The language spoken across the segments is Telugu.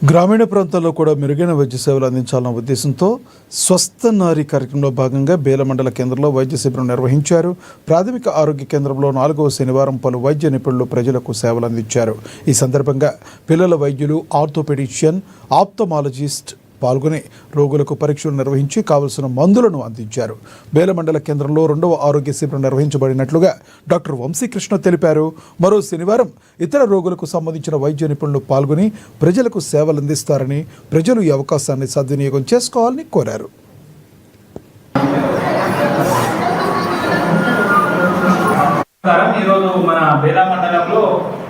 గ్రామీణ ప్రాంతాల్లో కూడా మెరుగైన వైద్య సేవలు అందించాలన్న ఉద్దేశంతో స్వస్థ నారీ కార్యక్రమంలో భాగంగా బేల మండల కేంద్రంలో వైద్య శిబిరం నిర్వహించారు. ప్రాథమిక ఆరోగ్య కేంద్రంలో 4వ శనివారం పలు వైద్య నిపుణులు ప్రజలకు సేవలు అందించారు. ఈ సందర్భంగా పిల్లల వైద్యులు, ఆర్థోపెడిషియన్, ఆప్థమాలజిస్ట్ పాల్గొని రోగులకు పరీక్షలు నిర్వహించి కావలసిన మందులను అందించారు. బేల మండల కేంద్రంలో 2వ ఆరోగ్య శిబిరం నిర్వహించబడినట్లుగా డాక్టర్ వంశీకృష్ణ తెలిపారు. మరో శనివారం ఇతర రోగులకు సంబంధించిన వైద్య నిపుణులు పాల్గొని ప్రజలకు సేవలు అందిస్తారని, ప్రజలు ఈ అవకాశాన్ని సద్వినియోగం చేసుకోవాలని కోరారు. ఈరోజు మన బేల మండలంలో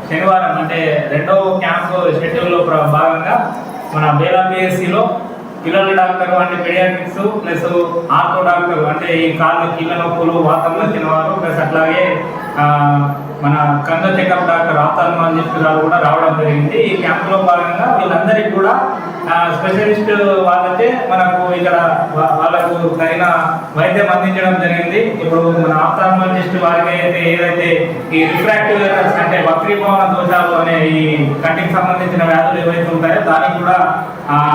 శనివారం అంటే 2వ క్యాంప్ షెడ్యూల్లో భాగంగా మన బేలా పిఎస్సిలో పిల్లల డాక్టర్ అంటే పెడియాట్రిక్స్ ప్లస్ ఆర్థో డాక్టర్ అంటే ఈ కాళ్ళ కీళ్ళ నొప్పులు వాతం వచ్చిన వారు ప్లస్ అట్లాగే మన కంద చెకప్ డాక్టర్ ఆప్థాల్మాలజిస్ట్ గారు కూడా రావడం జరిగింది. ఈ క్యాంపులో భాగంగా వీళ్ళందరికీ కూడా స్పెషలిస్ట్ వాళ్ళైతే మనకు ఇక్కడ వాళ్ళకు తగిన వైద్యం అందించడం జరిగింది. ఇప్పుడు మన ఆప్థాల్మాలజిస్ట్ వారికి అయితే ఏదైతే ఈ రిఫ్రాక్టివ్ ఎర్రర్స్ అంటే వక్రీభవన దోషాలు అనే ఈ కంటికి సంబంధించిన వ్యాధులు ఏవైతే ఉంటాయో దానికి కూడా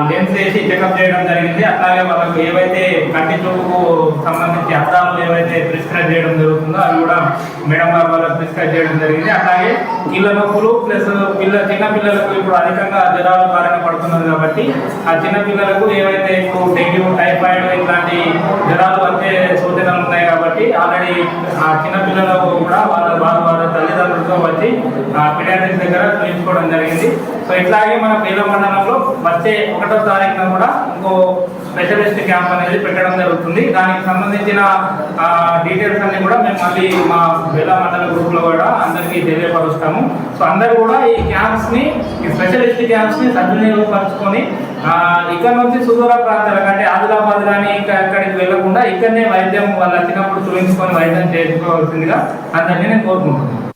లెన్స్ వేసి చెకప్ చేయడం జరిగింది. అట్లాగే వాళ్ళకు ఏవైతే కంటి చూపుకు సంబంధించి అద్దాలు ఏవైతే ప్రిస్క్రైబ్ చేయడం జరుగుతుందో అవి కూడా మేడం గారు వాళ్ళకి ప్రిస్క్రైబ్ చేయడం జరిగింది. అట్లాగే కీళ్ళ నొప్పులు ప్లస్ చిన్న పిల్లలకు ఇప్పుడు అధికంగా జ్వరాలు బారిన పడుతున్నారు కాబట్టి ఆ చిన్న పిల్లలకు ఏవైతే ఇప్పుడు డెంగ్యూ, టైఫాయిడ్ ఇట్లాంటి జ్వరాలు వచ్చే సూచనలు ఉన్నాయి కాబట్టి ఆల్రెడీ ఆ చిన్న పిల్లలకు కూడా వాళ్ళ తల్లిదండ్రులతో వచ్చి పీడియాట్రిక్స్ దగ్గర చూపించుకోవడం జరిగింది. సో ఇట్లాగే మన బేల మండలంలో వచ్చే 1వ తారీఖున కూడా ఇంకో స్పెషలిస్ట్ క్యాంప్ అనేది పెట్టడం జరుగుతుంది. దానికి సంబంధించిన డీటెయిల్స్ అన్ని కూడా మేము మళ్ళీ మా బేల మండల గ్రూప్లో కూడా అందరికీ తెలియపరుస్తాము. సో అందరూ కూడా ఈ క్యాంప్స్ని, ఈ స్పెషలిస్ట్ క్యాంప్స్ని సద్వినియోగపరచుకొని ఇక్కడ నుంచి సుదూర ప్రాంతాలకు అంటే ఆదిలాబాద్ కానీ ఇంకా ఎక్కడికి వెళ్ళకుండా ఇక్కడనే వైద్యం వాళ్ళు వచ్చినప్పుడు చూపించుకొని వైద్యం చేసుకోవాల్సిందిగా అందరినీ నేను కోరుకుంటున్నాను.